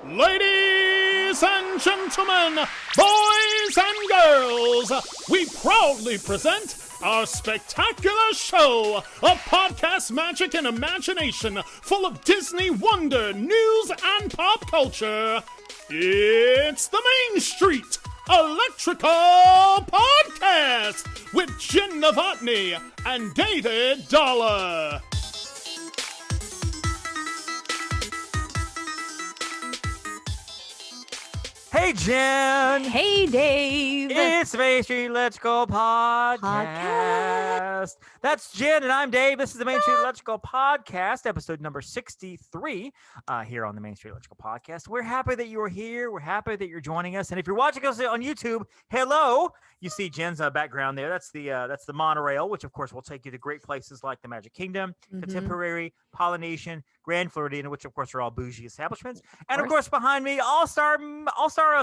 Ladies and gentlemen, boys and girls, we proudly present our spectacular show of podcast magic and imagination full of Disney wonder, news, and pop culture. It's the Main Street Electrical Podcast with Jenn Dave and David Dollar. Hey, Jen. Hey, Dave. It's the Main Street Electrical Podcast. That's Jen, and I'm Dave. This is the Main Street Electrical Podcast, episode number 63, here on the Main Street Electrical Podcast. We're happy that you are here. We're happy that you're joining us. And if you're watching us on YouTube, hello. You see Jen's background there. That's the monorail, which, of course, will take you to great places like the Magic Kingdom, Contemporary, Polynesian, Grand Floridian, which, of course, are all bougie establishments. And, of course, behind me, All-Star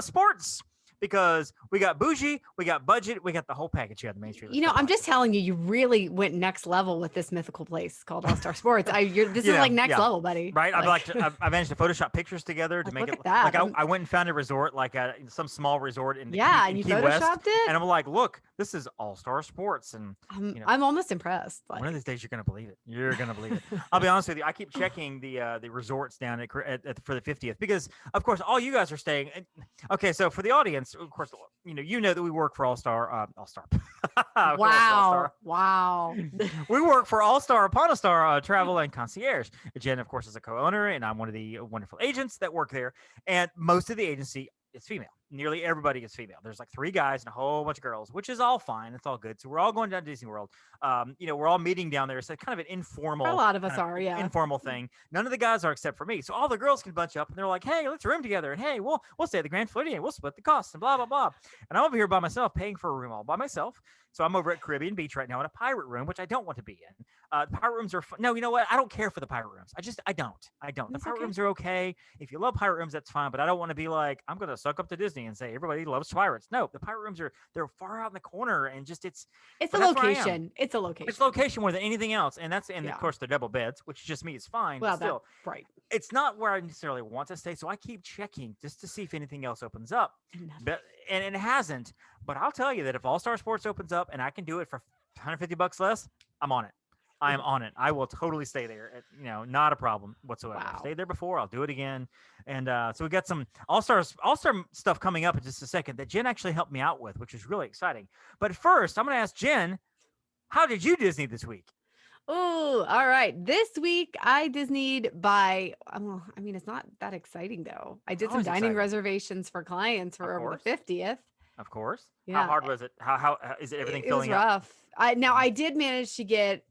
Sports, because we got bougie, we got budget, we got the whole package here at the Main Street. You know, I'm just telling you, you really went next level with this mythical place called All-Star Sports. This is like next level, buddy. Right? I managed to Photoshop pictures together to make it. That. Like I went and found a resort, like some small resort in and you Key photoshopped West, it. and I'm like, look, this is All-Star Sports, and I'm almost impressed. One of these days, you're gonna believe it. You're gonna believe it. I'll be honest with you. I keep checking the resorts down at for the 50th because, of course, all you guys are staying. Okay, so for the audience, of course, you know that we work for All-Star. Wow. We work for All-Star Upon a Star Travel and Concierge. Jen, of course, is a co-owner, and I'm one of the wonderful agents that work there. And most of the agency is female. Nearly everybody is female. There's like 3 guys and a whole bunch of girls, which is all fine. It's all good. So we're all going down to Disney World. We're all meeting down there. So kind of an informal. A lot of us are, informal thing. None of the guys are except for me. So all the girls can bunch up and they're like, hey, let's room together. And hey, we'll stay at the Grand Floridian. We'll split the costs and blah, blah, blah. And I'm over here by myself paying for a room all by myself. So I'm over at Caribbean Beach right now in a pirate room, which I don't want to be in. The pirate rooms are fun. No, you know what? I don't care for the pirate rooms. I don't. The pirate rooms are okay. If you love pirate rooms, that's fine. But I don't want to be like, I'm going to suck up to Disney and say everybody loves pirates. No, the pirate rooms they're far out in the corner and just it's a location. It's a location. It's location more than anything else. And of course they're double beds, which just me is fine. Well, but still, right. It's not where I necessarily want to stay. So I keep checking just to see if anything else opens up. And it hasn't. But I'll tell you that if All-Star Sports opens up and I can do it for $150 less, I'm on it. I am on it. I will totally stay there. Not a problem whatsoever. Wow. I've stayed there before. I'll do it again. And so we got some All-Star stuff coming up in just a second that Jen actually helped me out with, which is really exciting. But first, I'm going to ask Jen, how did you Disney this week? Oh, all right. This week I Disneyed by, it's not that exciting though. I did some dining reservations for clients for over the 50th. Of course. Yeah. How hard was it? How is it? Everything filling up? It was rough. I did manage to get,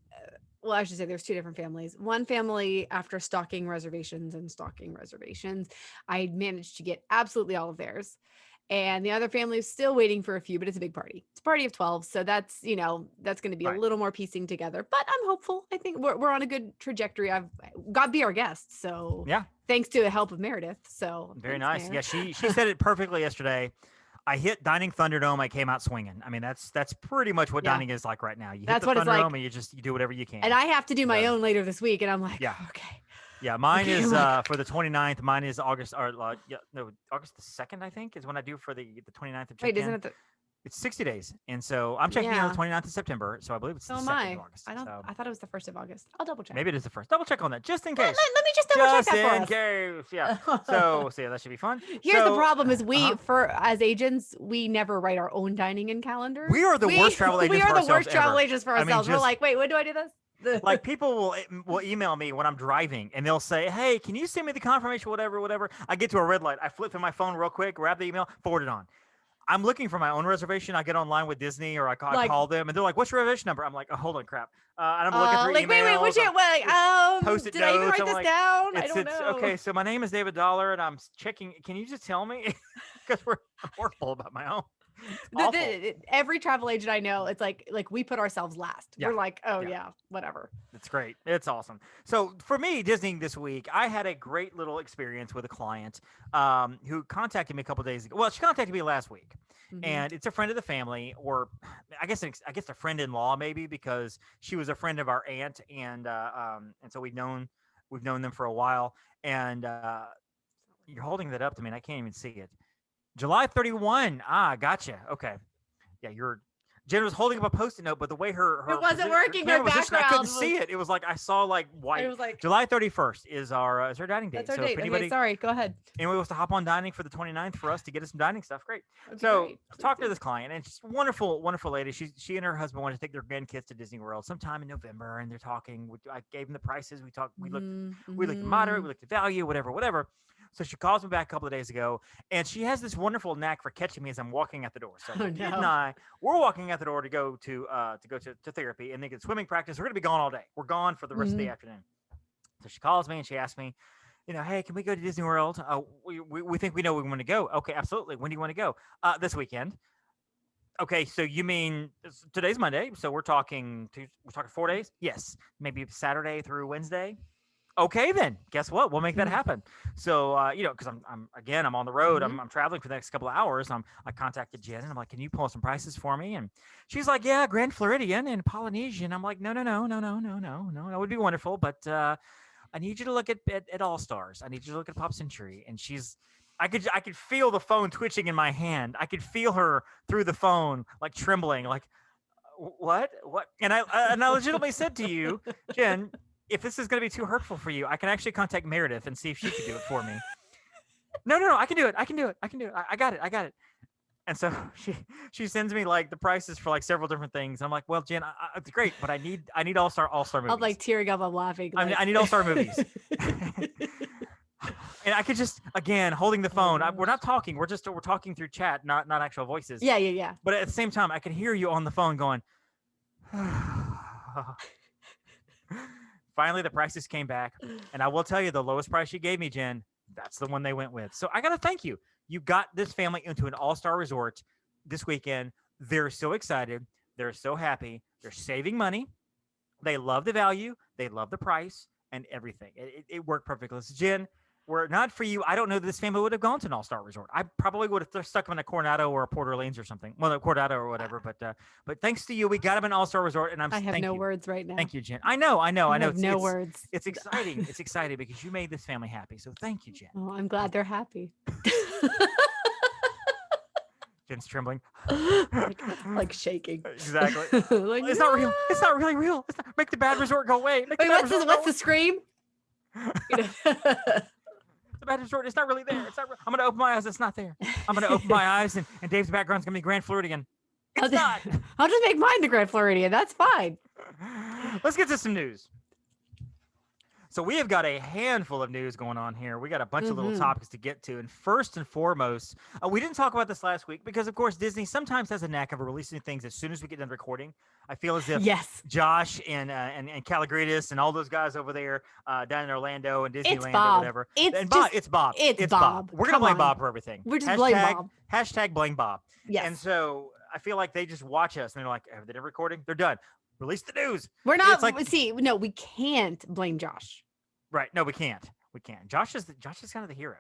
I should say there's 2 different families. One family, after stalking reservations, I managed to get absolutely all of theirs. And the other family is still waiting for a few, but it's a big party. It's a party of 12. So that's going to be a little more piecing together, but I'm hopeful. I think we're on a good trajectory. God be our guest. So yeah, thanks to the help of Meredith. So very nice. Yeah. She said it perfectly yesterday. I hit Dining Thunderdome. I came out swinging. I mean, that's pretty much what dining is like right now. You hit the Thunderdome and you do whatever you can. And I have to do my own later this week. And I'm like, okay. Yeah, mine is for the 29th. Mine is August August the 2nd, I think, is when I do for the 29th of check-in. Wait, isn't it It's 60 days. And so I'm checking in on the 29th of September. So I believe it's the 2nd of August. I thought it was the 1st of August. I'll double check. Maybe it is the 1st. Double check on that, just in case. Let me just double check that for us. Just in case. Yeah. So yeah, that should be fun. Here's the problem is as agents, we never write our own dining in calendar. We are the worst travel agents for ourselves. We are the worst travel agents for ourselves. We're like, wait, when do I do this? Like people will email me when I'm driving and they'll say, hey, can you send me the confirmation, whatever. I get to a red light. I flip through my phone real quick, grab the email, forward it on. I'm looking for my own reservation. I get online with Disney or I call them and they're like, what's your reservation number? I'm like, oh, hold on, crap. And I'm looking through emails. Wait, what's your, Post-it did I even notes. write this down? I don't know. Okay, so my name is David Dollar and I'm checking. Can you just tell me? Because I'm horrible about my own. Every travel agent I know, it's like we put ourselves last. Yeah. We're like, whatever. It's great. It's awesome. So for me, Disney this week, I had a great little experience with a client who contacted me a couple days ago. Well, she contacted me last week. And it's a friend of the family, or I guess a friend-in-law maybe, because she was a friend of our aunt, and so we've known them for a while. And You're holding that up to me, and I can't even see it. July 31. Gotcha. Okay. Yeah, Jen was holding up a Post-it note, but the way her It wasn't working. camera My position, I couldn't background see it. It was like I saw like white. It was like July 31st is our dining date. that's our so date. if anybody, Okay, sorry. Go ahead. anyone wants to hop on dining for the 29th for us to get us some dining stuff, great. That'd be So great. I talked Please to this client, and she's a wonderful, wonderful lady. She and her husband wanted to take their grandkids to Disney World sometime in November, and they're talking. I gave them the prices. We talked. We looked at moderate. We looked at value. Whatever. So she calls me back a couple of days ago, and she has this wonderful knack for catching me as I'm walking out the door. So Pete and I, we're walking out the door to go to therapy and then get swimming practice. We're going to be gone all day. We're gone for the rest of the afternoon. So she calls me and she asks me, hey, can we go to Disney World? We think we know we want to go. Okay, absolutely. When do you want to go? This weekend. Okay, so you mean today's Monday, so we're talking 4 days? Yes, maybe Saturday through Wednesday. Okay, then guess what? We'll make that happen. So, because I'm on the road. I'm traveling for the next couple of hours. I contacted Jen and I'm like, can you pull some prices for me? And she's like, yeah, Grand Floridian and Polynesian. I'm like, no. That would be wonderful. But I need you to look at All Stars. I need you to look at Pop Century. And I could feel the phone twitching in my hand. I could feel her through the phone, like trembling, like, what? And I legitimately said to you, Jen, if this is going to be too hurtful for you, I can actually contact Meredith and see if she can do it for me. No, I can do it. I got it. And so she sends me like the prices for like several different things. I'm like, well, Jen, it's great, but I need all-star movies. I'm like tearing up. I'm laughing. Like... I need all-star movies. And I could just, again, holding the phone. We're not talking. We're talking through chat, not actual voices. Yeah. But at the same time, I could hear you on the phone going, finally, the prices came back, and I will tell you, the lowest price you gave me, Jen, that's the one they went with. So I got to thank you. You got this family into an all-star resort this weekend. They're so excited. They're so happy. They're saving money. They love the value. They love the price and everything. It worked perfectly. So Jen, were it not for you, I don't know that this family would have gone to an all-star resort. I probably would have stuck them in a Coronado or a Port Orleans or something. Well, a Coronado or whatever. But thanks to you, we got them an all-star resort, and I have no words right now. Thank you, Jen. I know. I have no words. It's exciting. It's exciting because you made this family happy. So thank you, Jen. Oh, I'm glad they're happy. Jen's trembling, like shaking. Exactly. Like, it's not real. It's not really real. Make the bad resort go away. Wait, what's the scream? The bad resort. It's not really there. It's not. I'm gonna open my eyes. It's not there. I'm gonna open my eyes, and Dave's background's gonna be Grand Floridian. It's not. I'll just make mine the Grand Floridian. That's fine. Let's get to some news. So we have got a handful of news going on here. We got a bunch of little topics to get to. And first and foremost, we didn't talk about this last week because, of course, Disney sometimes has a knack of releasing things as soon as we get done recording. I feel as if Josh and Calagridis and all those guys over there down in Orlando and Disneyland or whatever. It's Bob. It's Bob. We're going to blame Bob for everything. We're just blame Bob. Hashtag blame Bob. Yes. And so I feel like they just watch us and they're like, are they done recording? They're done. Release the news. We're not. No, we can't blame Josh. Right. No, we can't. Josh is kind of the hero.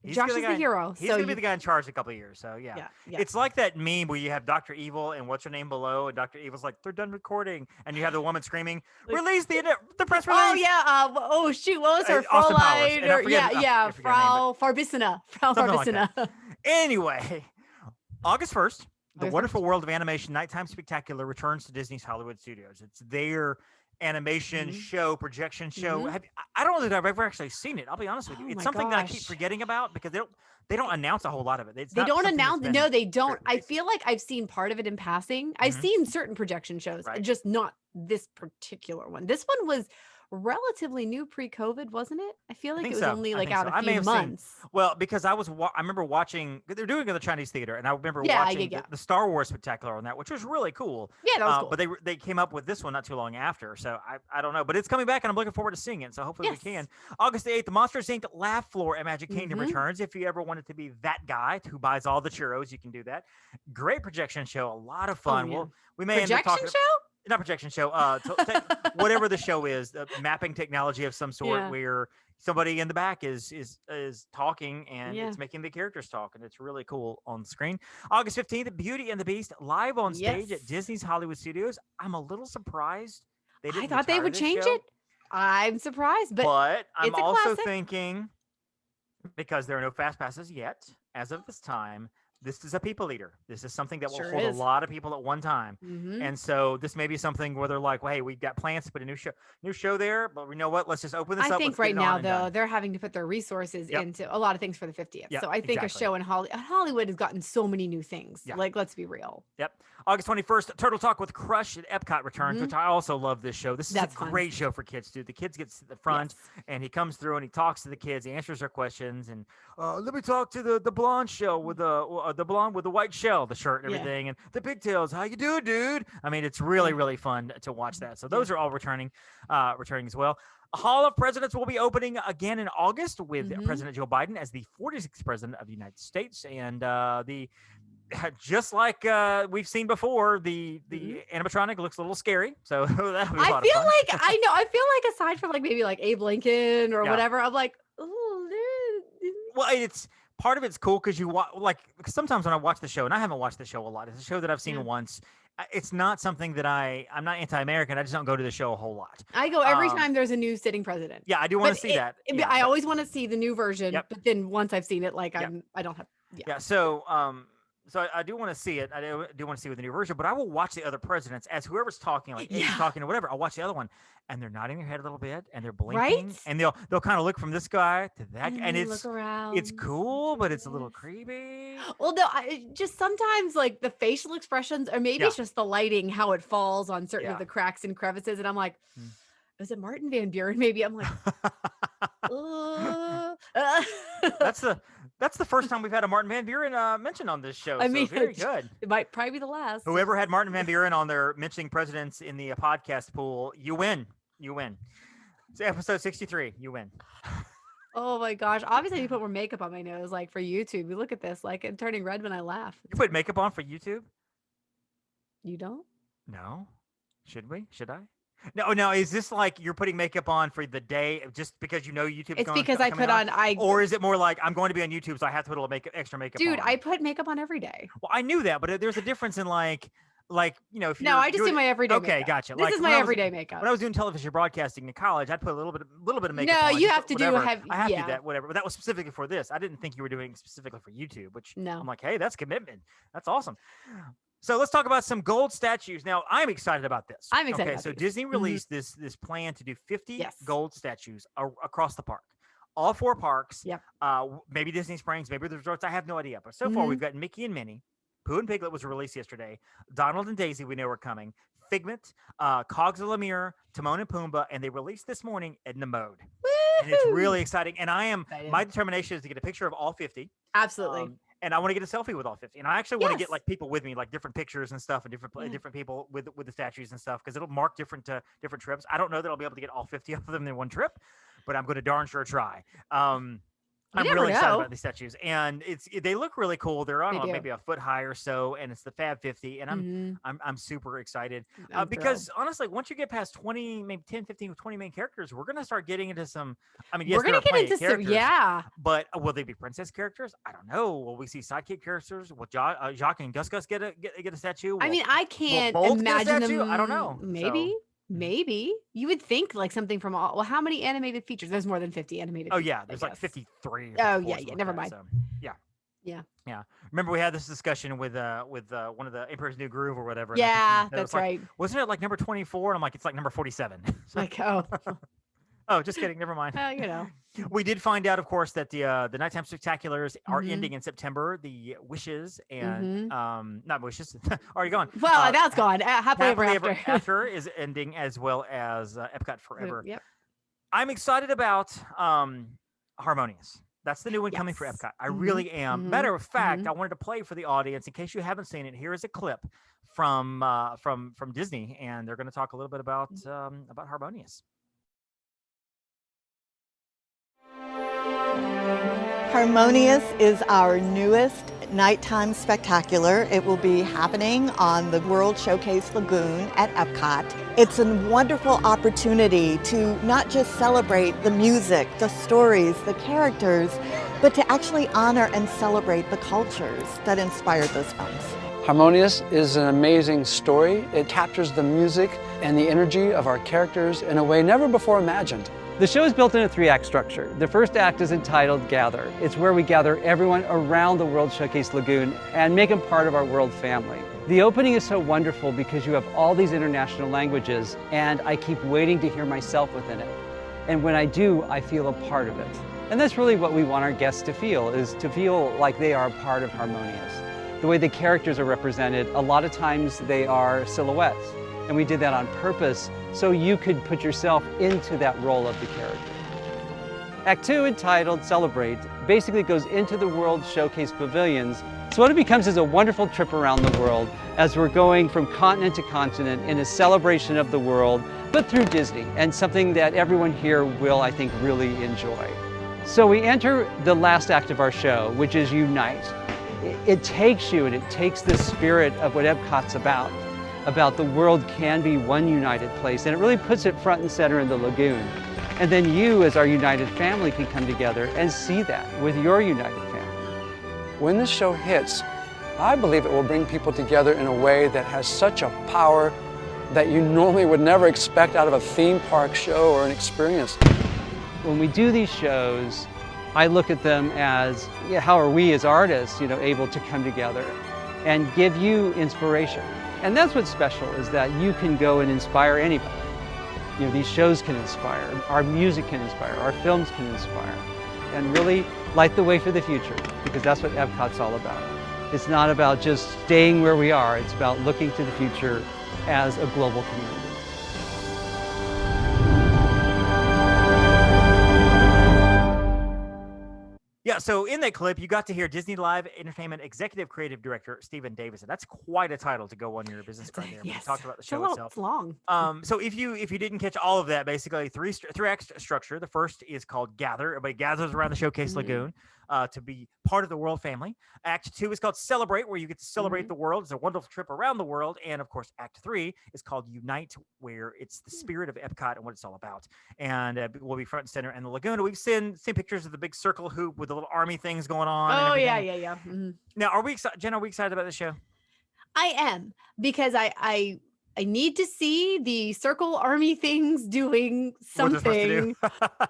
Josh is the hero. He's going to be the guy in charge in a couple of years. So, yeah. It's like that meme where you have Dr. Evil and what's her name below, and Dr. Evil's like, they're done recording. And you have the woman screaming, release the press release. Oh, yeah. Shoot. What was her? Fraulein. Frau Farbissina. Frau Farbissina. Like anyway, August 1st, The Wonderful World of Animation Nighttime Spectacular returns to Disney's Hollywood Studios. It's their animation show, projection show. I don't know that I've ever actually seen it. I'll be honest with you. It's something that I keep forgetting about because they don't announce a whole lot of it. They don't announce. No, they don't. I feel like I've seen part of it in passing. I've seen certain projection shows, just not this particular one. This one was relatively new pre-COVID, wasn't it? I feel like it was only like out a few months. Well, because I remember watching, they're doing it in the Chinese theater, and I remember watching the Star Wars Spectacular on that, which was really cool. Yeah, that was cool. But they came up with this one not too long after, so I don't know. But it's coming back, and I'm looking forward to seeing it, so hopefully we can. August 8th, the Monsters, Inc. Laugh Floor at Magic Kingdom returns. If you ever wanted to be that guy who buys all the churros, you can do that. Great projection show, a lot of fun. We may projection end up show? Not projection show, whatever the show is, mapping technology of some sort where somebody in the back is talking and it's making the characters talk, and it's really cool on the screen. August 15th, Beauty and the Beast live on stage at Disney's Hollywood Studios. I'm a little surprised I thought they would change it. I'm surprised, but I'm also thinking because there are no fast passes yet as of this time. This is a people eater. This is something that will Sure hold is. a lot of people at one time. Mhm. And so this may be something where they're like, well, hey, we've got plans to put a new show there, but we know what? Let's just open this I up. think Let's get right it now, on and though, done. they're having to put their resources Yep. into a lot of things for the 50th. Yep, So I think exactly. a show in Hollywood has gotten so many new things. Yeah. Like, let's be real. Yep. August 21st, Turtle Talk with Crush at Epcot returns, which I also love this show. This is That's a fun. great show for kids, too. The kids get to the front, and he comes through and he talks to the kids, he answers their questions, and let me talk to the blonde shell with the blonde with the white shell, the shirt and Yeah. everything, and the pigtails. How you doing, dude? I mean, it's really, really fun to watch that. So those are all returning as well. Hall of Presidents will be opening again in August with President Joe Biden as the 46th president of the United States, and just like we've seen before, the animatronic looks a little scary, so that'll be a lot of fun. I feel like aside from like maybe like Abe Lincoln or whatever, I'm like, oh, well, it's part of it's cool because you like sometimes when I watch the show, and I haven't watched the show a lot. It's a show that I've seen once. It's not something that I'm not anti-American. I just don't go to the show a whole lot. I go every time there's a new sitting president. Yeah, I do want to see that. I always want to see the new version, but then once I've seen it, like I don't have. Yeah. So I do want to see it. I do want to see with the new version, but I will watch the other presidents as whoever's talking, like Abe's talking or whatever. I'll watch the other one, and they're nodding their head a little bit, and they're blinking, and they'll kind of look from this guy to that, and it's cool, but it's a little creepy. Well, no, just sometimes like the facial expressions, or maybe it's just the lighting, how it falls on certain of the cracks and crevices, and I'm like, is it Martin Van Buren? Maybe I'm like, That's the first time we've had a Martin Van Buren mentioned on this show. I mean, so very good. It might probably be the last. Whoever had Martin Van Buren on their mentioning presidents in the podcast pool, you win. It's episode 63. You win. Oh my gosh. Obviously, you put more makeup on my nose, like for YouTube. You look at this, like I'm turning red when I laugh. You put makeup on for YouTube? You don't? No. Should we? Should I? No. Is this like you're putting makeup on for the day just because you know YouTube? It's because I put on. Or is it more like I'm going to be on YouTube, so I have to put a little extra makeup on? Dude, I put makeup on every day. Well, I knew that, but there's a difference in like if you. No, I just do my everyday. Okay, makeup. Gotcha. This is my everyday makeup. When I was doing television broadcasting in college, I'd put a little bit of makeup. No, on. you have to do. I have to do that, whatever. But that was specifically for this. I didn't think you were doing specifically for YouTube, which I'm like, hey, that's commitment. That's awesome. So let's talk about some gold statues. Now, I'm excited about this. I'm excited. Okay, so Disney released this plan to do 50 Yes. gold statues across the park. All 4 parks. Yep. Maybe Disney Springs, maybe the resorts. I have no idea. But so far, we've got Mickey and Minnie. Pooh and Piglet was released yesterday. Donald and Daisy, we know are coming. Figment, Cogs of Lemire, Timon and Pumbaa, and they released this morning Edna Mode. And it's really exciting. And my determination is to get a picture of all 50. Absolutely. And I want to get a selfie with all 50. And I actually want to get like people with me, like different pictures and stuff, and different people with the statues and stuff, because it'll mark different trips. I don't know that I'll be able to get all 50 of them in one trip, but I'm going to darn sure try. I'm really excited about these statues, and they look really cool. They're on maybe a foot high or so, and it's the Fab 50, and I'm super excited because honestly, once you get past 20, maybe 10, 15, 20 main characters, we're gonna start getting into some. I mean, yes, we're gonna get into some, but will they be princess characters? I don't know. Will we see sidekick characters? Will Jacques and Gus get a statue? I mean, I can't imagine them. I don't know. Maybe. So. Maybe you would think like something from how many animated features? There's more than 50 animated. Oh yeah, there's like 53. Oh yeah. Never mind. So, yeah. Remember we had this discussion with one of the Emperor's New Groove or whatever. Yeah, that's right. Wasn't it like number 24? And I'm like, it's like number 47. Like Oh, just kidding. Never mind. We did find out, of course, that the nighttime spectaculars are ending in September. The Wishes and not Wishes, already gone. Well, that's gone. Happily Ever After is ending, as well as Epcot Forever. Yep. I'm excited about Harmonious. That's the new one coming for Epcot. I really am. Matter of fact, I wanted to play for the audience in case you haven't seen it. Here is a clip from Disney, and they're going to talk a little bit about Harmonious. Harmonious is our newest nighttime spectacular. It will be happening on the World Showcase Lagoon at Epcot. It's a wonderful opportunity to not just celebrate the music, the stories, the characters, but to actually honor and celebrate the cultures that inspired those films. Harmonious is an amazing story. It captures the music and the energy of our characters in a way never before imagined. The show is built in a 3-act structure. The first act is entitled Gather. It's where we gather everyone around the World Showcase Lagoon and make them part of our world family. The opening is so wonderful because you have all these international languages, and I keep waiting to hear myself within it. And when I do, I feel a part of it. And that's really what we want our guests to feel, is to feel like they are a part of Harmonious. The way the characters are represented, a lot of times they are silhouettes. And we did that on purpose so you could put yourself into that role of the character. Act 2, entitled Celebrate, basically goes into the World Showcase pavilions. So what it becomes is a wonderful trip around the world as we're going from continent to continent in a celebration of the world, but through Disney, and something that everyone here will, I think, really enjoy. So we enter the last act of our show, which is Unite. It takes you and it takes the spirit of what Epcot's about the world can be one united place, and it really puts it front and center in the lagoon. And then you, as our united family, can come together and see that with your united family. When this show hits, I believe it will bring people together in a way that has such a power that you normally would never expect out of a theme park show or an experience. When we do these shows, I look at them as, how are we as artists, able to come together and give you inspiration. And that's what's special, is that you can go and inspire anybody. These shows can inspire, our music can inspire, our films can inspire, and really light the way for the future, because that's what Epcot's all about. It's not about just staying where we are, it's about looking to the future as a global community. Yeah, so in that clip, you got to hear Disney Live Entertainment Executive Creative Director Stephen Davison. That's quite a title to go on your business card there. Yes. We talked about the show It's itself. It's long. So if you didn't catch all of that, basically three-act structure. The first is called Gather. Everybody gathers around the Showcase Lagoon to be part of the world family. Act 2 is called Celebrate, where you get to celebrate the world. It's a wonderful trip around the world. And of course, Act 3 is called Unite, where it's the spirit of Epcot and what it's all about. And we'll be front and center in the lagoon. We've seen pictures of the big circle hoop with the little army things going on. Oh, and yeah. everything. Now, are we excited? Jen, are we excited about the show? I am, because I need to see the circle army things doing What they're supposed to something do.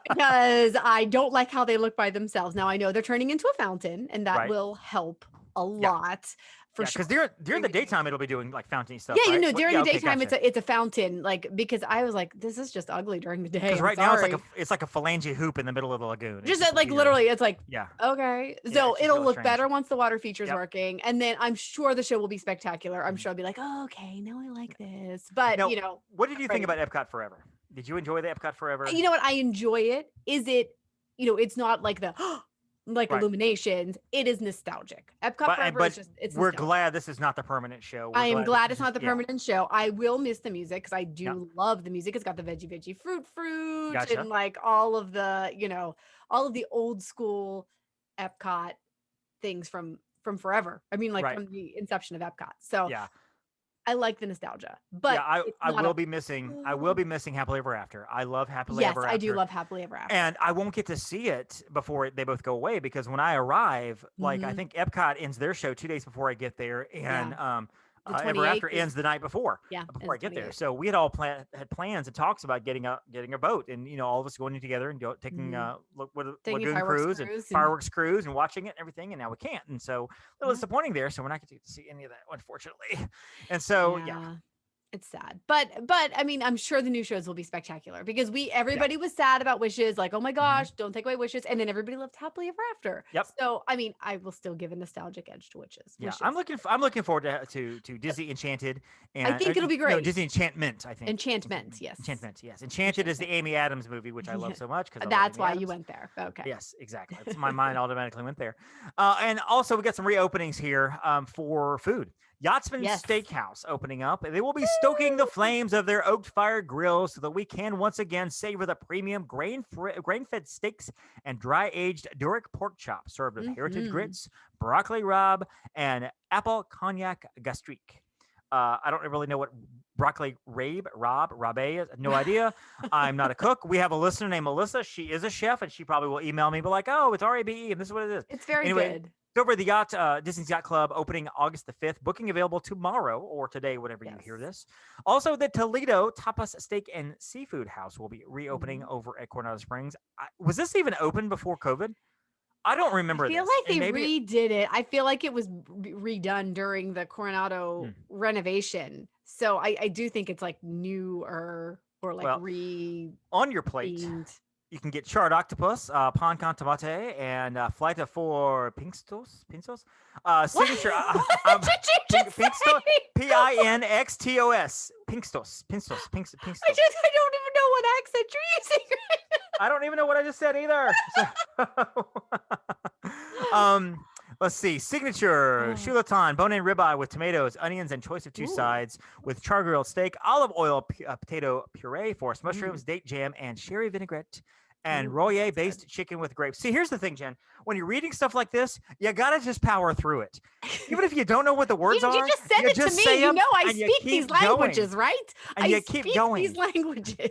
because I don't like how they look by themselves. Now I know they're turning into a fountain, and that Right. will help a lot for sure. Because during the daytime, it'll be doing like fountain stuff. Yeah, right? during the okay, daytime, gotcha. it's a fountain. Like, because I was like, this is just ugly during the day. Because I'm right now sorry. it's like a phalange hoop in the middle of the lagoon. It's just weird. literally, it's like, Yeah. okay. Yeah, So it's just it'll real look strange. better once the water feature's Yep. working, and then I'm sure the show will be spectacular. I'm sure I'll be like, oh, okay, now I like this. But Now, what did you think ready. about Epcot Forever? Did you enjoy the Epcot Forever? You know what? I enjoy it. Is it? It's not like the like Right. Illuminations. It is nostalgic. Epcot Forever but is just it's. we're nostalgic. glad this is not the permanent show. I am glad this it's not is- the yeah. permanent show. I will miss the music because I do Yeah. love the music. It's got the veggie fruit Gotcha. and like all of the all of the old school Epcot things from forever. I mean, like Right. from the inception of Epcot. So Yeah, I like the nostalgia, but yeah. it's I not will a- be missing. I will be missing Happily Ever After. I love Happily Yes, Ever After. I do love Happily Ever After. And I won't get to see it before they both go away, because when I arrive, like I Mhm. think Epcot ends their show 2 days before I get there, and The Ever 28th After is- ends the night before. Yeah, Before I ends get there, 28th. so we had all had plans and talks about getting a boat, and all of us going together and taking Taking lagoon fireworks cruise and cruise and- fireworks cruise and watching it and everything, and now we can't, and so a little Yeah. disappointing there. So we're not going to see any of that, unfortunately. And so yeah. It's sad, but I mean, I'm sure the new shows will be spectacular because everybody was sad about Wishes, like, oh my gosh, don't take away Wishes, and then everybody loved Happily Ever After. Yep. So I mean, I will still give a nostalgic edge to Wishes. Yeah, I'm looking forward to Disney Enchanted, and think it'll be No, great. Disney Enchantment. I think Enchantment, yes. Enchantment. Yes, Enchanted is the Amy Adams movie, which I love so much because That's why you went there. Okay. Yes, exactly. It's, my mind automatically went there. And also, we got some reopenings here for food. Yachtsman Yes. Steakhouse opening up. They will be stoking the flames of their oak-fired grills so that we can once again savor the premium grain-fed steaks and dry-aged Durick pork chops served with heritage Mhm. grits, broccoli rabe, and apple cognac gastrique. I don't really know what broccoli rabe is. No idea. I'm not a cook. We have a listener named Melissa. She is a chef, and she probably will email me, but like, oh, it's RABE, and this is what it is. It's very Anyway, good. It's over at the yacht, Disney's Yacht Club, opening August the 5th. Booking available tomorrow or today, whenever you hear this. Also, the Toledo Tapas Steak and Seafood House will be reopening over at Coronado Springs. Was this even open before COVID? I don't remember. I feel like they redid it. I feel like it was redone during the Coronado renovation. So I do think it's like newer or like on your plate. You can get charred octopus, pan con tomate, and flight for PINXTOS. PINXTOS? Signature. What did you just say? PINXTOS. PINXTOS. PINXTOS. I don't even know what accent you're using right now. I don't even know what I just said either. Let's see. Signature chulatan, bone-in ribeye with tomatoes, onions, and choice of two sides with char-grilled steak, olive oil, potato puree, forced mushrooms, date jam, and sherry vinaigrette. And Royer-based chicken with grapes. See, here's the thing, Jen. When you're reading stuff like this, you gotta just power through it. Even if you don't know what the words are, you just send it to me. You know I speak these languages, right? And you keep going. These languages.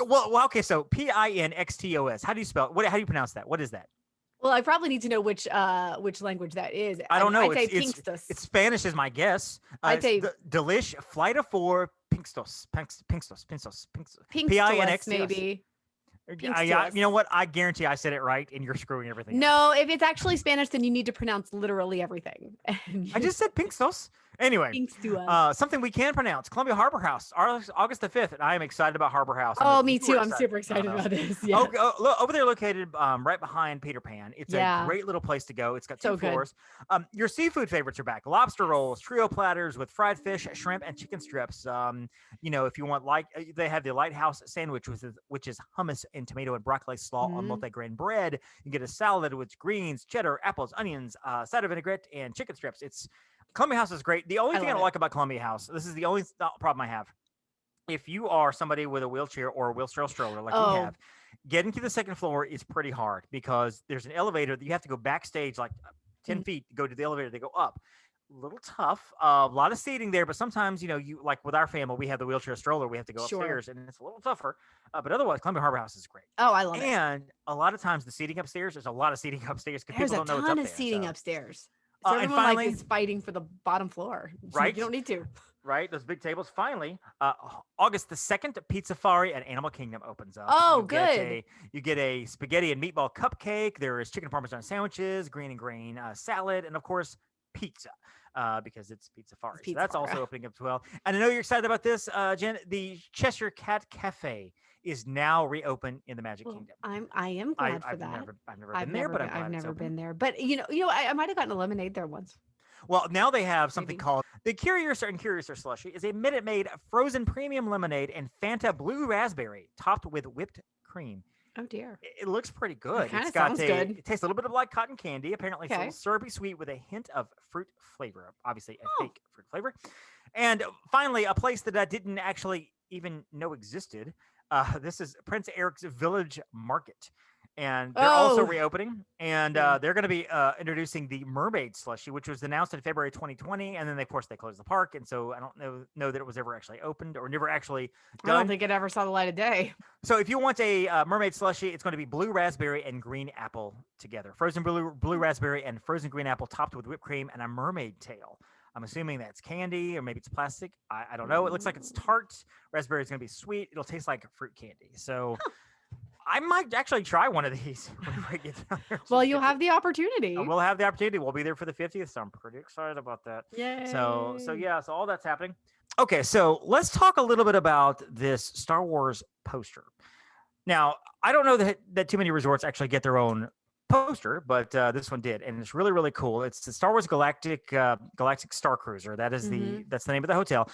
Well, okay. So PINXTOS. How do you spell it? How do you pronounce that? What is that? Well, I probably need to know which language that is. I don't know. I'd say PINXTOS. It's Spanish, is my guess. I'd say delish flight of four PINXTOS. PINXTOS. PINXTOS, maybe. You know what? I guarantee I said it right, and you're screwing everything. No, if it's actually Spanish, then you need to pronounce literally everything. I just said PINXTOS. Anyway, something we can pronounce: Columbia Harbor House, August the 5th, and I am excited about Harbor House. Oh, me too. I'm super excited about this. Yeah. Over there, located right behind Peter Pan. It's a great little place to go. It's got two floors. Your seafood favorites are back: lobster rolls, trio platters with fried fish, shrimp, and chicken strips. If you want, they have the Lighthouse sandwich, which is hummus and tomato and broccoli slaw on multigrain bread. You get a salad with greens, cheddar, apples, onions, cider vinaigrette, and chicken strips. Columbia House is great. The only thing I don't like about Columbia House, this is the only problem I have. If you are somebody with a wheelchair or a wheelchair stroller like we have, getting to the second floor is pretty hard because there's an elevator that you have to go backstage like 10 feet to go to the elevator to go up. A little tough. A lot of seating there, but sometimes, you like with our family, we have the wheelchair stroller. We have to go upstairs, and it's a little tougher. But otherwise, Columbia Harbor House is great. Oh, I love it. And a lot of times the seating upstairs, there's a lot of seating upstairs because people don't know what's up there. There's a ton of seating upstairs. So everyone is fighting for the bottom floor. Right. You don't need to. Right. Those big tables. Finally, August the 2nd, Pizzafari at Animal Kingdom opens up. Oh, good. You get a spaghetti and meatball cupcake. There is chicken parmesan sandwiches, green and grain salad, and of course, pizza. Because it's Pizzafari. So that's also opening up as well. And I know you're excited about this, Jen. The Cheshire Cat Cafe is now reopened in the Magic Kingdom. I am glad for that. I've never been there, but I've never been there. But I might have gotten a lemonade there once. Well, now they have something called the Curiouser and Curiouser Slushy. Is a Minute Maid frozen premium lemonade and Fanta Blue Raspberry topped with whipped cream. Oh dear. It looks pretty good. It sounds good. It tastes a little bit of like cotton candy. Apparently, it's a little syrupy sweet with a hint of fruit flavor. Obviously, a fake fruit flavor. And finally, a place that I didn't actually even know existed. This is Prince Eric's Village Market. And they're also reopening, and they're going to be introducing the Mermaid Slushy, which was announced in February 2020, and then of course they closed the park, and so I don't know that it was ever actually opened or never actually done. I don't think it ever saw the light of day. So if you want a Mermaid Slushy, it's going to be blue raspberry and green apple together, frozen blue raspberry and frozen green apple topped with whipped cream and a mermaid tail. I'm assuming that's candy or maybe it's plastic. I don't know. It looks like it's tart. Raspberry is going to be sweet. It'll taste like fruit candy. So. I might actually try one of these when we get down there. Well, you'll have the opportunity. We'll have the opportunity. We'll be there for the 50th, so I'm pretty excited about that. Yay. So all that's happening. Okay, so let's talk a little bit about this Star Wars poster. Now, I don't know that too many resorts actually get their own poster, but this one did, and it's really, really cool. It's the Star Wars Galactic Star Cruiser. That is that's the name of the hotel.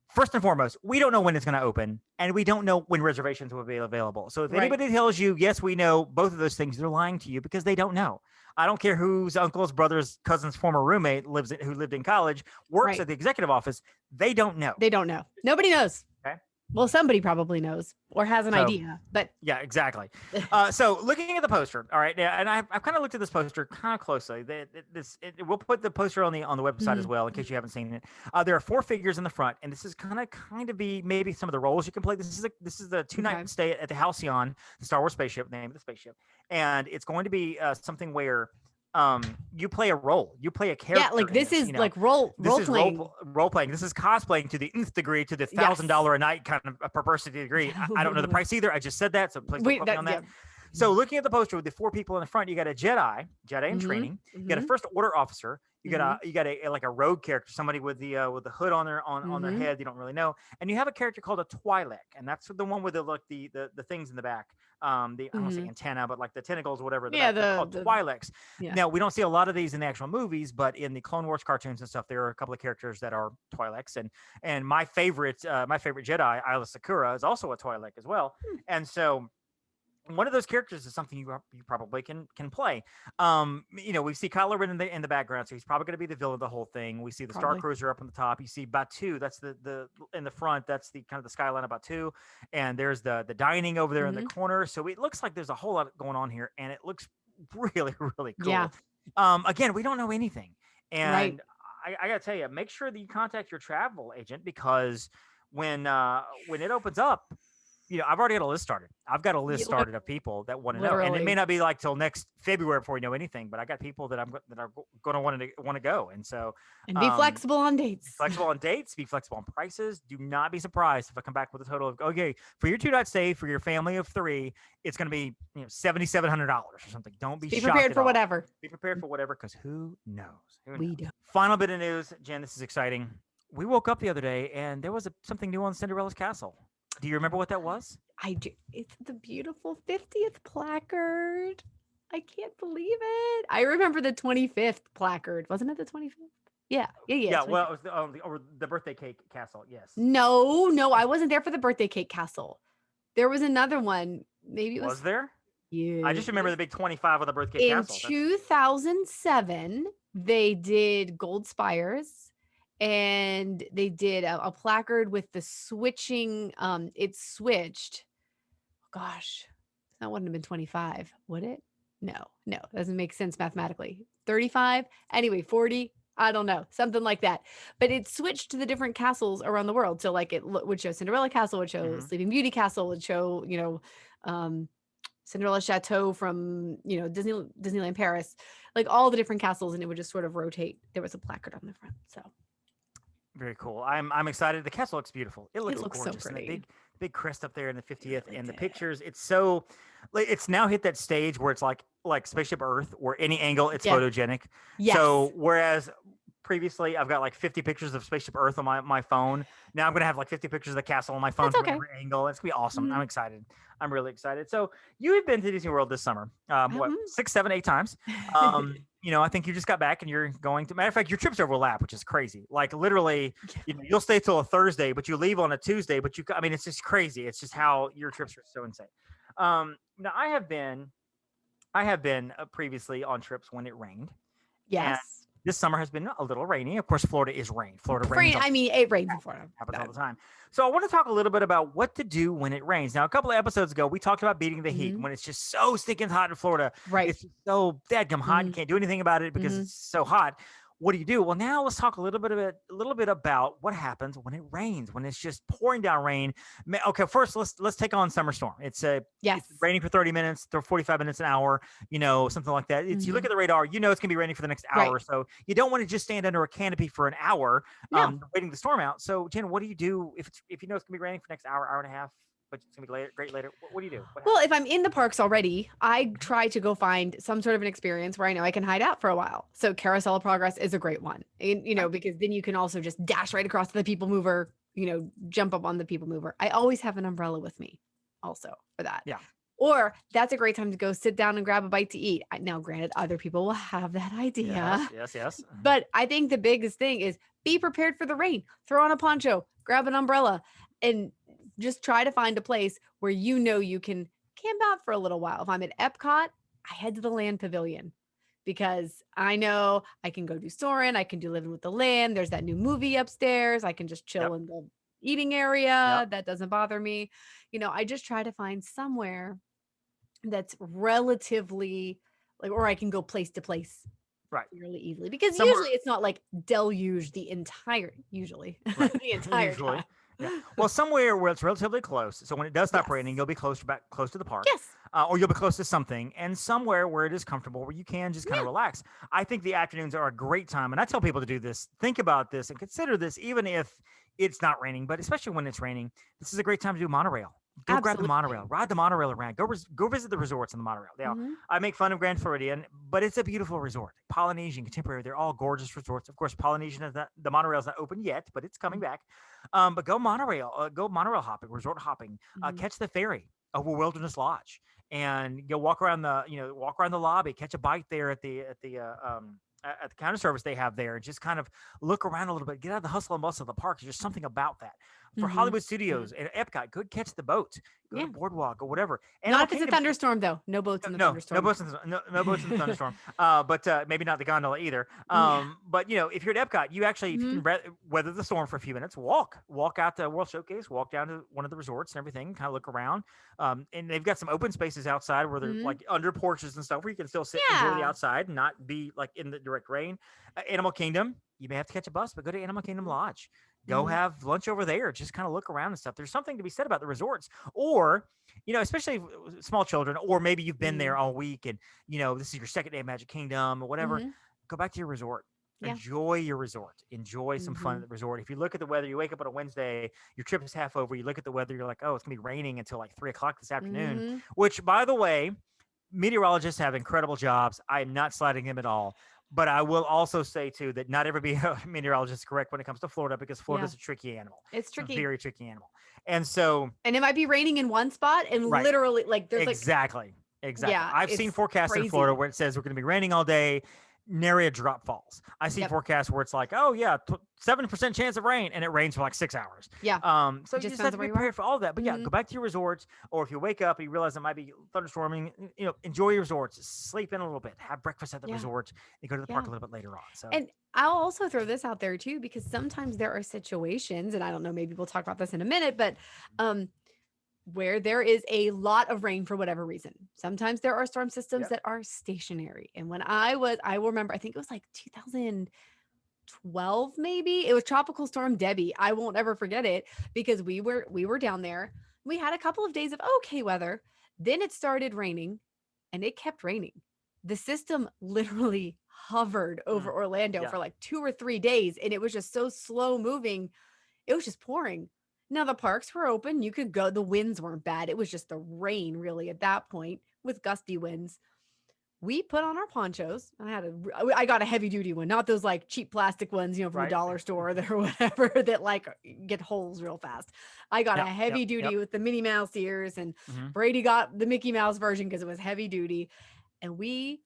First and foremost, we don't know when it's going to open, and we don't know when reservations will be available. So if anybody tells you, yes, we know both of those things, they're lying to you because they don't know. I don't care whose uncle's brother's cousin's former roommate who lived in college, works at the executive office. They don't know. They don't know. Nobody knows. Okay. Well, somebody probably knows or has an So, idea, but Yeah, exactly. So looking at the poster, all right, yeah, and I've kind of looked at this poster kind of closely. We'll put the poster on the website as well in case you haven't seen it. There are 4 figures in the front, and this is kind of be maybe some of the roles you can play. This is the 2-night stay at the Halcyon, the Star Wars spaceship, the name of the spaceship, and it's going to be something where you play a role, you play a character. Yeah, like this is you know? like role playing. Role playing. This is cosplaying to the nth degree, to the $1,000 a night kind of a per person degree. I don't know the price either. I just said that, so please don't quote me on that. So looking at the poster with the 4 people in the front, you got a Jedi in training. You got a First Order officer. You got a like a rogue character, somebody with the hood on their head. You don't really know, and you have a character called a Twi'lek, and that's the one with the things in the back. I don't want to say antenna, but like the tentacles, or whatever. They're called Twi'leks. Yeah. Now we don't see a lot of these in the actual movies, but in the Clone Wars cartoons and stuff, there are a couple of characters that are Twi'leks, and my favorite Jedi, Isla Sakura, is also a Twi'lek as well, and so. One of those characters is something you probably can play. We see Kylo Ren in the background, so he's probably going to be the villain of the whole thing. We see the Star Cruiser up on the top. You see Batuu, that's the in the front. That's the kind of the skyline of Batuu, and there's the dining over there in the corner. So it looks like there's a whole lot going on here, and it looks really really cool. Yeah. Again, we don't know anything, and I got to tell you, make sure that you contact your travel agent, because when it opens up. I've already got a list started. I've got a list started of people that want to know, and it may not be like till next February before we know anything. But I got people that are going to want to go, and so be flexible on dates. Be flexible on prices. Do not be surprised if I come back with a total of for your 2-night stay for your family of 3, it's going to be $7,700 or something. Don't be shocked prepared for whatever. Be prepared for whatever, because who knows? We do. Final bit of news, Jen. This is exciting. We woke up the other day and there was something new on Cinderella's castle. Do you remember what that was? I do. It's the beautiful 50th placard. I can't believe it. I remember the 25th placard. Wasn't it the 25th? Yeah. Yeah. Well, it was the birthday cake castle. Yes. No, I wasn't there for the birthday cake castle. There was another one. Maybe it was. Was there? Yeah. I just remember the big 25 on the birthday castle. In 2007, they did Gold Spires. And they did a placard with the switching. It switched. Gosh, that wouldn't have been 25, would it? No, doesn't make sense mathematically. 35, anyway, 40. I don't know, something like that. But it switched to the different castles around the world. So like it would show Cinderella Castle, would show Sleeping Beauty Castle, would show Cinderella Chateau from Disneyland Paris, like all the different castles, and it would just sort of rotate. There was a placard on the front, so. Very cool. I'm excited. The castle looks beautiful. It looks gorgeous. So pretty. And the big crest up there in the 50th, and the pictures. It's now hit that stage where it's like Spaceship Earth, where any angle it's photogenic. Yes. So whereas previously I've got like 50 pictures of Spaceship Earth on my phone, now I'm gonna have like 50 pictures of the castle on my phone from every angle. It's gonna be awesome. I'm excited. I'm really excited. So you have been to Disney World this summer, 6, 7, 8 times. I think you just got back and you're going to. Matter of fact, your trips overlap, which is crazy. Like literally, you'll stay till a Thursday, but you leave on a Tuesday. But it's just crazy. It's just how your trips are so insane. Now I have been previously on trips when it rained. Yes. This summer has been a little rainy. Of course, Florida is rain. Florida rains. It rains in Florida. Happens all the time. So I want to talk a little bit about what to do when it rains. Now, a couple of episodes ago, we talked about beating the heat when it's just so stinking hot in Florida. Right. It's just so dadgum hot. You can't do anything about it because it's so hot. What do you do? Well, now let's talk a little bit about what happens when it rains, when it's just pouring down rain. Okay, first let's take on summer storm. It's raining for 30 minutes, 45 minutes an hour, something like that. It's you look at the radar, it's going to be raining for the next hour or so. You don't want to just stand under a canopy for an hour waiting the storm out. So, Jen, what do you do if you know it's going to be raining for the next hour and a half? But it's gonna be great later. What do you do? Well, if I'm in the parks already, I try to go find some sort of an experience where I know I can hide out for a while. So Carousel of Progress is a great one, and, because then you can also just dash right across to the People Mover, jump up on the People Mover. I always have an umbrella with me also for that. Yeah. Or that's a great time to go sit down and grab a bite to eat. Now, granted, other people will have that idea. Yes. But I think the biggest thing is be prepared for the rain. Throw on a poncho, grab an umbrella, and just try to find a place where you can camp out for a little while. If I'm at Epcot, I head to the Land Pavilion because I know I can go do Soarin', I can do Living with the Land. There's that new movie upstairs. I can just chill and go, eating area. Yep. That doesn't bother me. I just try to find somewhere that's relatively like, or I can go place to place Right. fairly easily, because Somewhere- usually it's not like deluge the entire Right. the entire Usually. time. Yeah. Well, somewhere where it's relatively close. So when it does stop Yes. raining, you'll be close to the park. Yes. Or you'll be close to something, and somewhere where it is comfortable, where you can just kind of relax. I think the afternoons are a great time, and I tell people to do this. Think about this and consider this, even if it's not raining, but especially when it's raining, this is a great time to do monorail. Go grab the Absolutely. monorail, ride the monorail around. Go visit the resorts on the monorail. Now, Mhm. I make fun of Grand Floridian, but it's a beautiful resort. Polynesian, Contemporary, they're all gorgeous resorts. Of course, Polynesian is not, the monorail's not open yet, but it's coming back. But go monorail hopping, resort hopping, Mhm. catch the ferry over Wilderness Lodge, and go walk around the lobby, catch a bite there at the counter service they have there, and just kind of look around a little bit, get out of the hustle and bustle of the park. There's just something about that. For Mhm. Hollywood Studios and Epcot, go catch the boat, go to Yeah. Boardwalk or whatever. Not if it's a thunderstorm, though. No boats in the thunderstorm. No boats in no boats in the thunderstorm. But maybe not the gondola either. Yeah. But if you're at Epcot, you actually, if you can weather the storm for a few minutes, walk out to World Showcase, walk down to one of the resorts and everything, kind of look around. And they've got some open spaces outside where they're like under porches and stuff where you can still sit and enjoy the Yeah. outside and not be like in the direct rain. Animal Kingdom, you may have to catch a bus, but go to Animal Kingdom Lodge. Go have lunch over there. Just kind of look around and stuff. There's something to be said about the resorts, or especially small children, or maybe you've been there all week and this is your second day of Magic Kingdom or whatever. Go back to your resort. Yeah. Enjoy your resort. Enjoy some fun at the resort. If you look at the weather, you wake up on a Wednesday, your trip is half over. You look at the weather, you're like, oh, it's gonna be raining until like 3:00 this afternoon. Which, by the way, meteorologists have incredible jobs. I am not slighting them at all. But I will also say, too, that not every meteorologist is correct when it comes to Florida, because Florida's a tricky animal. It's tricky. A very tricky animal. And so... And it might be raining in one spot and literally, like, there's Exactly. Yeah, I've seen forecasts in Florida where it says we're going to be raining all day, nary a drop falls. I see forecasts where it's like, oh, yeah, 7% chance of rain, and it rains for like 6 hours. Yeah. So you just have to be prepared for all of that. But yeah, go back to your resorts, or if you wake up and you realize it might be thunderstorming, enjoy your resorts, sleep in a little bit, have breakfast at the resort, and go to the park a little bit later on. So. And I'll also throw this out there too, because sometimes there are situations, and I don't know, maybe we'll talk about this in a minute, but where there is a lot of rain for whatever reason. Sometimes there are storm systems that are stationary. And when I will remember, I think it was like 2012, maybe. It was Tropical Storm Debbie. I won't ever forget it, because we were down there. We had a couple of days of okay weather. Then it started raining, and it kept raining. The system literally hovered over Orlando for like 2 or 3 days, and it was just so slow moving. It was just pouring. Now the parks were open. You could go. The winds weren't bad. It was just the rain really at that point, with gusty winds. We put on our ponchos. I got a heavy duty one, not those like cheap plastic ones, from the dollar store or whatever that like get holes real fast. I got a heavy duty with the Minnie Mouse ears, and Brady got the Mickey Mouse version because it was heavy duty. And we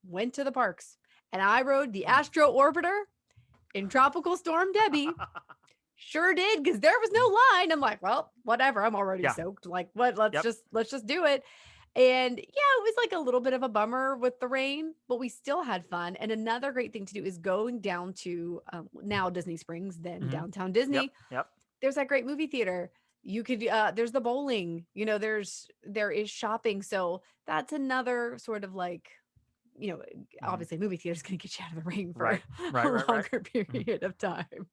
went to the parks, and I rode the Astro Orbiter in Tropical Storm Debbie. Sure did, because there was no line. I'm like, well, whatever. I'm already soaked. Like, what? Let's just do it. And yeah, it was like a little bit of a bummer with the rain, but we still had fun. And another great thing to do is going down to now Disney Springs, then downtown Disney. Yep. There's that great movie theater. You could there's the bowling. There is shopping. So that's another sort of like, obviously movie theater is going to get you out of the rain for a longer period of time.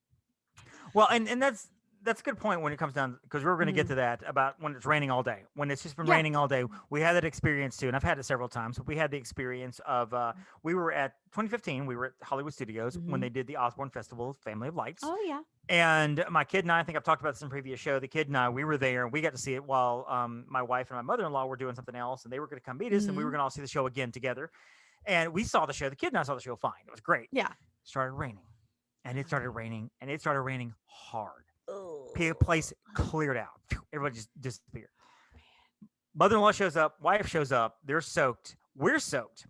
Well, and that's a good point when it comes down, because we're going to get to that about when it's raining all day. When it's just been raining all day, we had that experience too, and I've had it several times. But we had the experience of we were at 2015. We were at Hollywood Studios when they did the Osborne Festival, Family of Lights. Oh yeah. And my kid and I think I've talked about this in a previous show. The kid and I, we were there, and we got to see it while my wife and my mother-in-law were doing something else, and they were going to come meet us, and we were going to all see the show again together. And we saw the show. The kid and I saw the show fine. It was great. Yeah. It started raining, and it started raining, and it started raining hard. Place cleared out. Everybody just disappeared. Mother-in-law shows up. Wife shows up. They're soaked. We're soaked.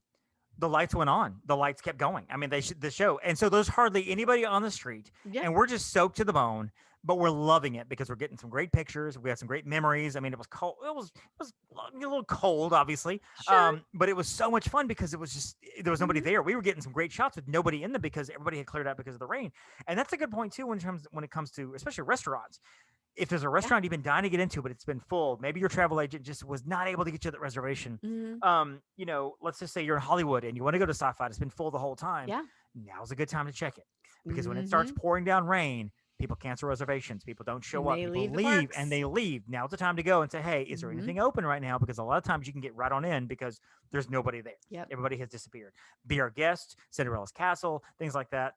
the lights went on. The lights kept going. I mean, the show. And so there's hardly anybody on the street. Yeah. And we're just soaked to the bone, but we're loving it because we're getting some great pictures. We had some great memories. I mean, it was cold. It was a little cold, obviously. Sure. But it was so much fun because it was just, there was nobody there. We were getting some great shots with nobody in them because everybody had cleared out because of the rain. And that's a good point too, when it comes to, especially restaurants. If there's a restaurant you've been dying to get into, but it's been full, maybe your travel agent just was not able to get you that reservation. You know, let's just say you're in Hollywood and you want to go to Sci-Fi. It's been full the whole time. Yeah. Now's a good time to check it because when it starts pouring down rain, people cancel reservations. People don't show up. People leave and they leave. Now's the time to go and say, hey, is there anything open right now? Because a lot of times you can get right on in because there's nobody there. Yep. Everybody has disappeared. Be Our Guest, Cinderella's Castle, things like that.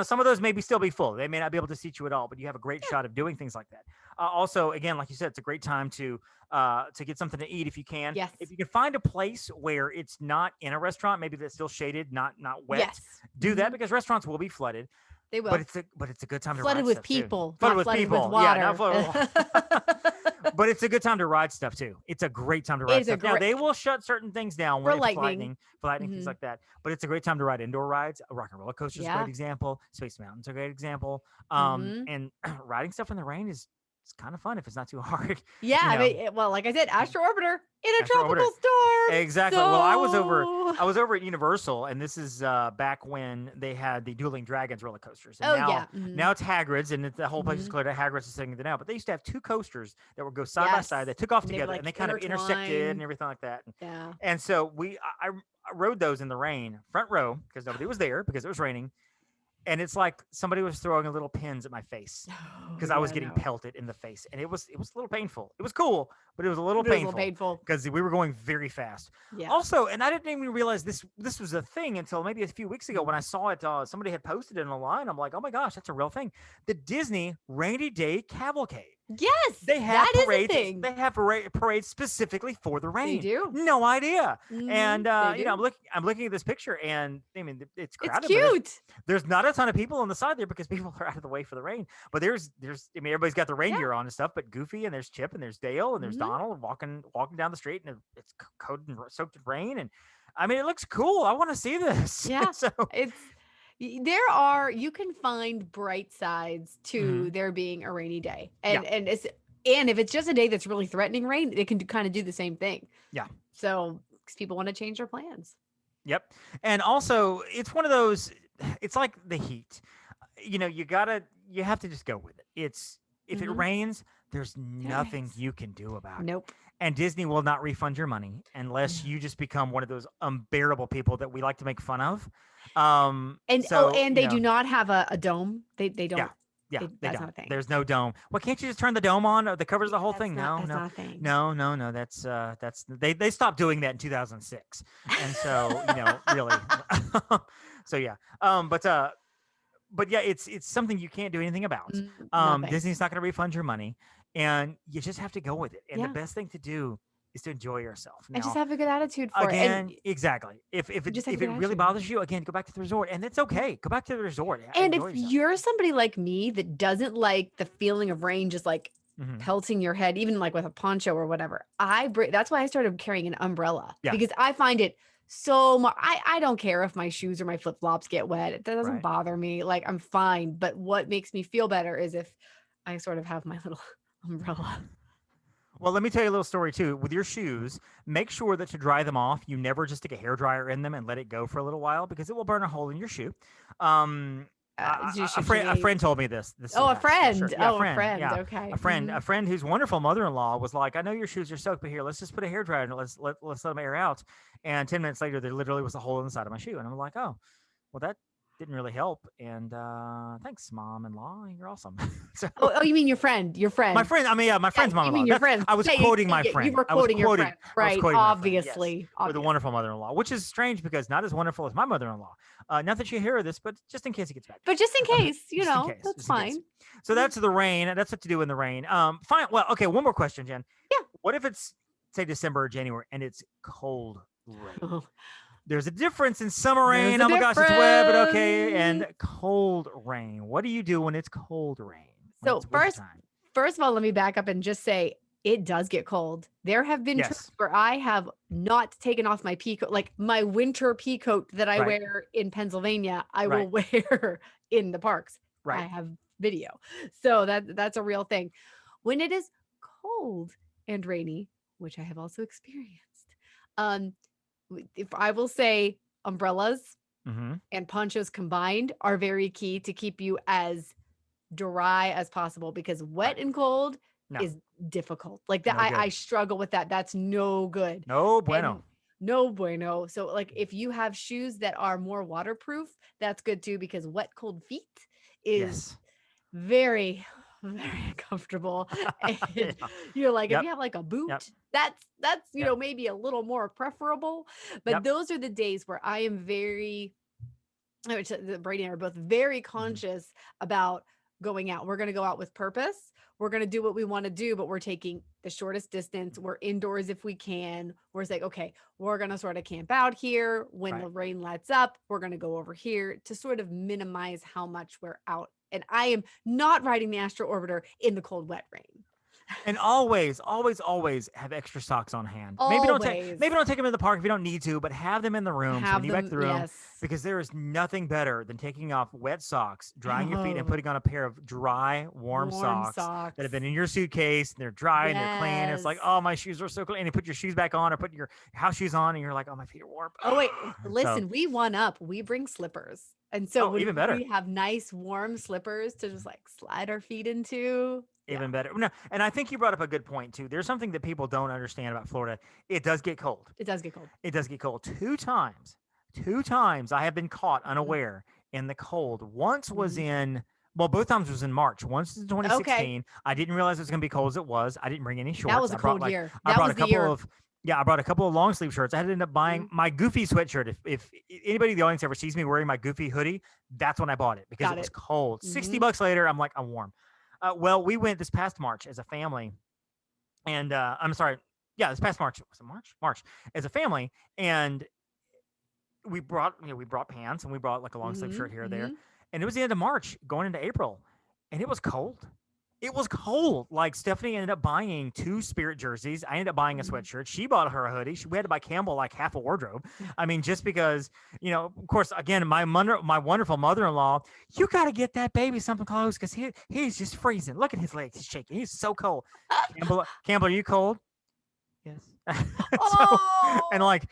Some of those maybe still be full. They may not be able to seat you at all, but you have a great shot of doing things like that. Also, again, like you said, it's a great time to get something to eat if you can. Yes. If you can find a place where it's not in a restaurant, maybe that's still shaded, not wet. Yes. Do that because restaurants will be flooded. They will. But it's a good time to flooded ride with stuff people. Too. Flooded with people. With water. Yeah, not flooded with but it's a good time to ride stuff too. It's a great time to ride stuff. Now they will shut certain things down when it's lightning, things like that. But it's a great time to ride indoor rides. A rock and roller coaster is a great example. Space Mountain's a great example. And riding stuff in the rain is kind of fun if it's not too hard. Yeah, you know? I mean, well, like I said, Astro Orbiter in a Astro tropical Orbitor. storm. Exactly. Well, I was over at Universal, and this is back when they had the Dueling Dragons roller coasters. And now it's Hagrid's, and the whole place is cleared out. Hagrid's is sitting there now, but they used to have two coasters that would go side by side. They took off together, and they kind of intersected and everything like that. Yeah. And so I rode those in the rain, front row, because nobody was there because it was raining. And it's like somebody was throwing little pins at my face because I was getting pelted in the face, and it was a little painful. It was cool, but it was a little painful because we were going very fast. Yeah. Also, and I didn't even realize this was a thing until maybe a few weeks ago when I saw it. Somebody had posted it online. I'm like, oh my gosh, that's a real thing. The Disney Rainy Day Cavalcade. Yes, they have parades. Is a thing. They have parades specifically for the rain. They do. No idea. And you know, I'm looking at this picture, and I mean, it's crowded. It's cute. There's not a ton of people on the side there because people are out of the way for the rain. But there's I mean, everybody's got the reindeer on and stuff. But Goofy and there's Chip and there's Dale and there's Donald walking down the street, and it's coated and soaked in rain. And I mean, it looks cool. I want to see this. Yeah. So you can find bright sides to there being a rainy day, and if it's just a day that's really threatening rain, it can kind of do the same thing. Yeah. So because people want to change their plans. Yep. And also, it's one of those. It's like the heat. You know, you have to just go with it. If it rains, there's nothing you can do about it. Nope. And Disney will not refund your money unless you just become one of those unbearable people that we like to make fun of. They do not have a dome. They don't. Yeah, they that's don't. not a thing. There's no dome. Well, can't you just turn the dome on? That covers the whole thing. That's No. not a thing. No. That's they stopped doing that in 2006, and so really. So yeah. But yeah, it's something you can't do anything about. Disney's not going to refund your money, and you just have to go with it. And the best thing to do is to enjoy yourself. Now, and just have a good attitude for again, it. Exactly. If it really bothers you, again, go back to the resort, and it's okay. Go back to the resort. And if you're somebody like me that doesn't like the feeling of rain just like pelting your head, even like with a poncho or whatever, that's why I started carrying an umbrella because I find it so much. I don't care if my shoes or my flip flops get wet. It doesn't bother me. Like, I'm fine. But what makes me feel better is if I sort of have my little umbrella. Well, let me tell you a little story too. With your shoes, make sure that to dry them off, you never just stick a hairdryer in them and let it go for a little while because it will burn a hole in your shoe. A friend told me this. A friend. Sure. Yeah, a friend. Yeah. Okay. A friend whose wonderful mother-in-law was like, "I know your shoes are soaked, but here, let's just put a hairdryer in it. Let's let them air out." And 10 minutes later, there literally was a hole in the side of my shoe, and I'm like, "Oh, well, that didn't really help." And thanks, mom-in-law. You're awesome. So, you mean your friend? Your friend? My friend. I mean, my friend's mom-in-law. You mean your friend? I was quoting my friend. You were quoting your friend, right? Obviously, with a wonderful mother-in-law, which is strange because not as wonderful as my mother-in-law. Not that you hear this, but just in case it gets back. But just in case, that's fine. So that's the rain. That's what to do in the rain. Fine. Well, okay. One more question, Jen. Yeah. What if it's say December or January and it's cold rain? There's a difference in summer rain. Oh my gosh, it's wet, but okay. And cold rain. What do you do when it's cold rain? So first of all, let me back up and just say, it does get cold. There have been trips where I have not taken off my pea coat, like my winter pea coat that I wear in Pennsylvania, I will wear in the parks. I have video. So that's a real thing. When it is cold and rainy, which I have also experienced, if I will say umbrellas and ponchos combined are very key to keep you as dry as possible, because wet and cold is difficult. Like that, I struggle with that. That's no good. No bueno. No bueno. So like if you have shoes that are more waterproof, that's good too, because wet, cold feet is very, very uncomfortable. And you're like, if you have like a boot, that's you know, maybe a little more preferable. But those are the days where I am very, Brady and I are both very conscious about going out. We're going to go out with purpose. We're going to do what we want to do, but we're taking the shortest distance. We're indoors if we can. We're like, okay, we're going to sort of camp out here. When the rain lets up, we're going to go over here to sort of minimize how much we're out. And I am not riding the Astro Orbiter in the cold, wet rain. And always have extra socks on hand. Maybe don't take them in the park if you don't need to, but have them in the room. So when you get back to the room, because there is nothing better than taking off wet socks, drying your feet, and putting on a pair of dry, warm socks that have been in your suitcase. And they're dry and they're clean. It's like, oh, my shoes are so clean. And you put your shoes back on or put your house shoes on, and you're like, oh, my feet are warm. Oh wait, listen, we one up. We bring slippers. And so even better. We have nice warm slippers to just like slide our feet into. Even better. No, and I think you brought up a good point too. There's something that people don't understand about Florida. It does get cold. It does get cold. It does get cold. Two times I have been caught unaware in the cold. Once was both times was in March. Once in 2016. Okay. I didn't realize it was going to be cold as it was. I didn't bring any shorts. That was a cold year. I brought a couple of long sleeve shirts. I had to end up buying my Goofy sweatshirt. If anybody in the audience ever sees me wearing my Goofy hoodie, that's when I bought it, because it was cold. $60 later, I'm like, I'm warm. Well, we went this past March as a family, and this past March, was it March as a family, and we brought pants, and we brought like a long sleeve shirt here or there, and it was the end of March going into April, and it was cold. It was cold. Like Stephanie ended up buying 2 Spirit jerseys. I ended up buying a sweatshirt. She bought her a hoodie. We had to buy Campbell like half a wardrobe. I mean, just because, of course, again, my wonderful mother-in-law, you got to get that baby something close, because he's just freezing. Look at his legs. He's shaking. He's so cold. Campbell, are you cold? Yes. And like,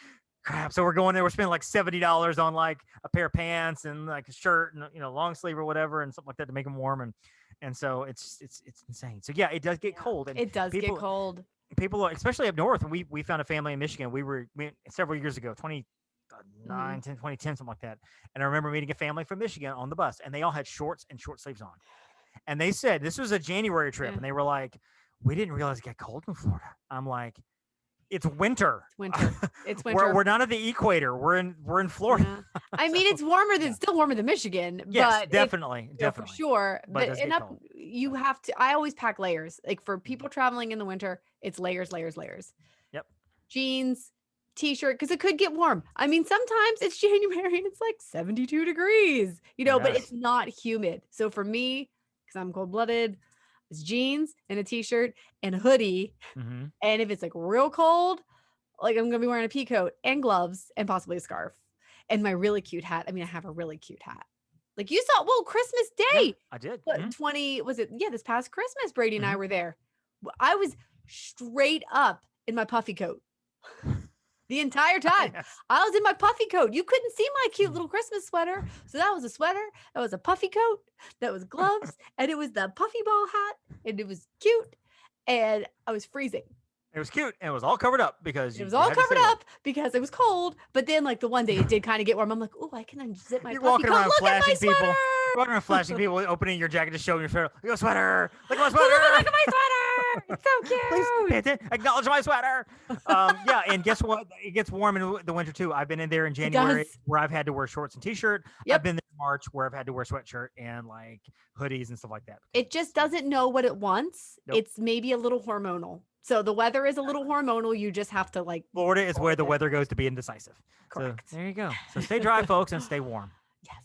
crap. So we're going there. We're spending like $70 on like a pair of pants and like a shirt and, long sleeve or whatever and something like that to make them warm. And so it's insane. So yeah, it does get cold. And it does get cold. People, especially up north, and we found a family in Michigan. We went several years ago, 2010, something like that. And I remember meeting a family from Michigan on the bus, and they all had shorts and short sleeves on. And they said this was a January trip, and they were like, "We didn't realize it got cold in Florida." I'm like, it's winter. It's winter. We're not at the equator. We're in Florida. Yeah. I mean, it's warmer than still warmer than Michigan. Yes, but definitely. For sure. But you have to. I always pack layers. Like for people traveling in the winter, it's layers. Yep. Jeans, t-shirt, because it could get warm. I mean, sometimes it's January and it's like 72 degrees. But it's not humid. So for me, because I'm cold-blooded, it's jeans and a t-shirt and a hoodie. And if it's like real cold, like I'm gonna be wearing a pea coat and gloves and possibly a scarf and my really cute hat. I mean, I have a really cute hat. Like you saw, Christmas Day. Yeah, I did. What, this past Christmas, Brady and I were there. I was straight up in my puffy coat. The entire time. I was in my puffy coat. You couldn't see my cute little Christmas sweater. So that was a sweater. That was a puffy coat. That was gloves. And it was the puffy ball hat. And it was cute. And I was freezing. It was cute. And it was all covered up because it was cold. But then like the one day it did kind of get warm. I'm like, oh, I can unzip my puffy coat. Look at my sweater. You're walking around flashing people, opening your jacket, just showing your sweater. Look at my sweater. Look at my sweater. Look at my sweater. It's so cute. Please acknowledge my sweater. And guess what? It gets warm in the winter too. I've been in there in January where I've had to wear shorts and t-shirt. I've been there in March where I've had to wear sweatshirt and like hoodies and stuff like that. It just doesn't know what it wants. Nope. It's maybe a little hormonal. So the weather is a little hormonal. You just have to like. Florida is where the weather goes to be indecisive. Correct. So there you go. So stay dry, folks, and stay warm. Yes.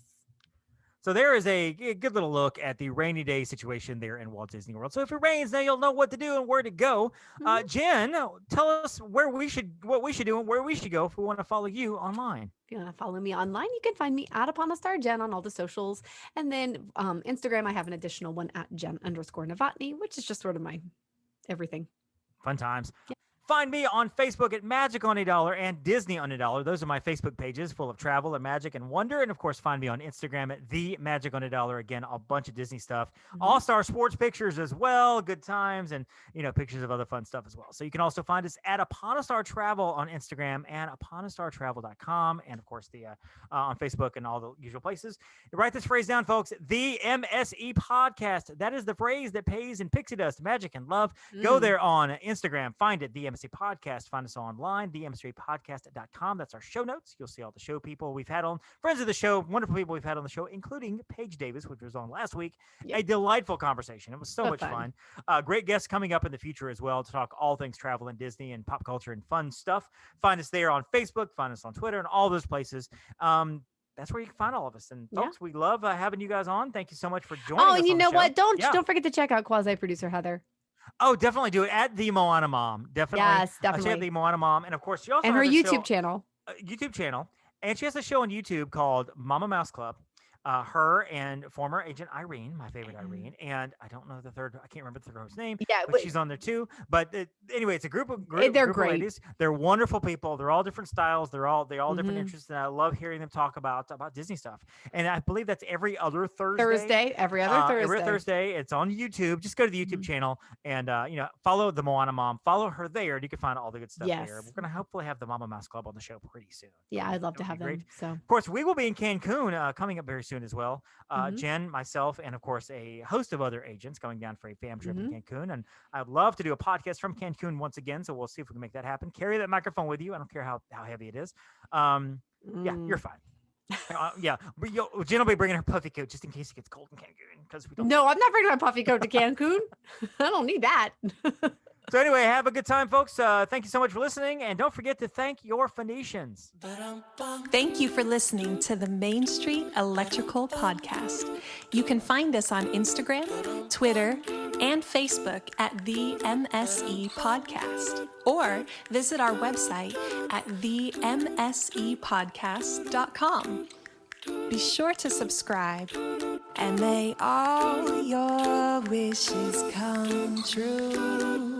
So there is a good little look at the rainy day situation there in Walt Disney World. So if it rains, now you'll know what to do and where to go. Jen, tell us what we should do and where we should go if we want to follow you online. If you want to follow me online, you can find me at Upon a Star Jen on all the socials. And then Instagram, I have an additional one at Jen_Novotny, which is just sort of my everything. Fun times. Yeah. Find me on Facebook at Magic on $1 and Disney on $1. Those are my Facebook pages full of travel and magic and wonder. And of course, find me on Instagram at The Magic on $1. Again, a bunch of Disney stuff, all-star sports pictures as well, good times, and pictures of other fun stuff as well. So you can also find us at Upon a Star Travel on Instagram and uponastartravel.com, and of course the on Facebook and all the usual places. Write this phrase down, folks. The MSE Podcast. That is the phrase that pays in pixie dust, magic, and love. Go there on Instagram. Find it. The MSE Podcast. Find us online, themsepodcast.com. That's our show notes. You'll see all the show people we've had on, friends of the show, wonderful people we've had on the show, including Paige Davis, which was on last week. A delightful conversation. It was so much fun. Great guests coming up in the future as well to talk all things travel and Disney and pop culture and fun stuff. Find us there on Facebook, find us on Twitter, and all those places. That's where you can find all of us. And folks, we love having you guys on. Thank you so much for joining us. Oh, and you know what? Don't Yeah. forget to check out quasi-producer Heather. Oh, definitely do it at the Moana Mom. Definitely. Yes, Check out definitely. the Moana Mom. And of course, she also And her has a YouTube channel. And she has a show on YouTube called Mama Mouse Club. Her and former agent Irene, my favorite Irene, and I don't know the third. I can't remember the third name. Yeah, but she's on there too. But anyway, it's a group of They're group of great. ladies. They're wonderful people. They're all different styles. They all different interests, and I love hearing them talk about Disney stuff. And I believe that's every other Thursday. Every other Thursday. Every Thursday. It's on YouTube. Just go to the YouTube channel and follow the Moana Mom. Follow her there, and you can find all the good stuff there. We're gonna hopefully have the Mama Mouse Club on the show pretty soon. Yeah, I'd love to have them. Great. So Of course, we will be in Cancun coming up very soon as well. Jen, myself, and of course a host of other agents going down for a fam trip in Cancun. And I'd love to do a podcast from Cancun once again. So we'll see if we can make that happen. Carry that microphone with you. I don't care how heavy it is. Yeah, you're fine. But Jen will be bringing her puffy coat just in case it gets cold in Cancun. Because we don't. No, I'm not bringing my puffy coat to Cancun. I don't need that. So anyway, have a good time, folks. Thank you so much for listening. And don't forget to thank your Phoenicians. Thank you for listening to the Main Street Electrical Podcast. You can find us on Instagram, Twitter, and Facebook at the MSE Podcast, or visit our website at themsepodcast.com. Be sure to subscribe, and may all your wishes come true.